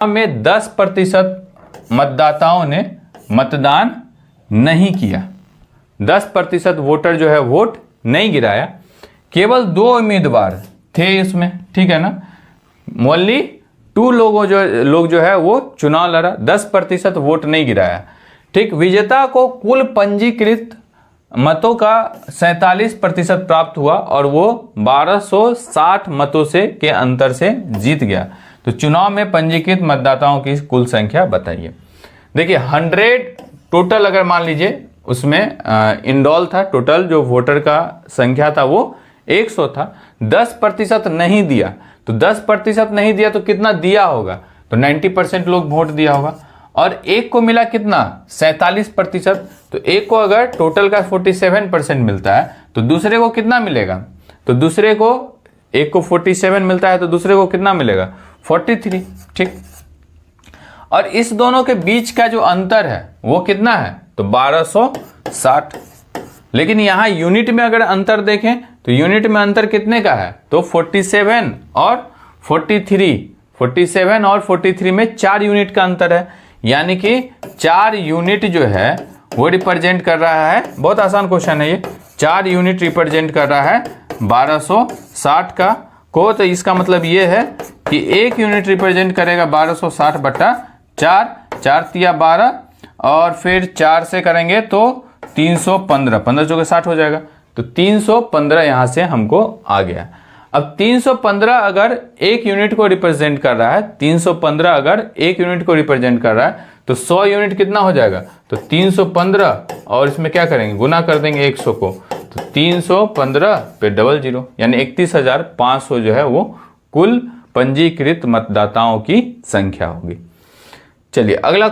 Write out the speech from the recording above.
में 10% मतदाताओं ने मतदान नहीं किया, 10% वोटर जो है वोट नहीं गिराया, केवल 2 उम्मीदवार थे इसमें, ठीक है ना, ओनली 2 लोग जो है वो चुनाव लड़ा, 10% वोट नहीं गिराया, ठीक। विजेता को कुल पंजीकृत मतों का 47% प्राप्त हुआ और वो 1260 मतों से के अंतर से जीत गया। तो चुनाव में पंजीकृत मतदाताओं की कुल संख्या बताइए। देखिए 100 टोटल, अगर मान लीजिए उसमें इंडोल था, टोटल जो वोटर का संख्या था वो 100 था, 10% नहीं दिया, तो 10% नहीं दिया तो कितना दिया होगा, तो 90% लोग वोट दिया होगा। और एक को मिला कितना, 47%, तो एक को अगर टोटल का 47% मिलता है तो दूसरे को कितना मिलेगा, तो दूसरे को, एक को 47 मिलता है तो दूसरे को कितना मिलेगा, 43, ठीक। और इस दोनों के बीच का जो अंतर है वो कितना है, तो 1260। लेकिन यहां यूनिट में अगर अंतर देखें तो यूनिट में अंतर कितने का है, तो 47 और 43, 47 और 43 में 4 यूनिट का अंतर है, यानी कि 4 यूनिट जो है वो रिप्रेजेंट कर रहा है, बहुत आसान क्वेश्चन है ये, 4 यूनिट रिप्रेजेंट कर रहा है 1260 का को, तो इसका मतलब ये है कि 1 यूनिट रिप्रेजेंट करेगा 1260 बटा 4, 4 तिया 12 और फिर 4 से करेंगे तो 315, 15 चौके 60 हो जाएगा, तो 315 यहां से हमको आ गया। अब 315 अगर 1 यूनिट को रिप्रेजेंट कर रहा है, 315 अगर 1 यूनिट को रिप्रेजेंट कर रहा है तो 100 यूनिट कितना हो जाएगा, तो 315 और इसमें क्या करेंगे, गुना कर देंगे 100 को, तो 315 पे 00, यानी 31,500 जो है वो कुल पंजीकृत मतदाताओं की संख्या होगी। चलिए अगला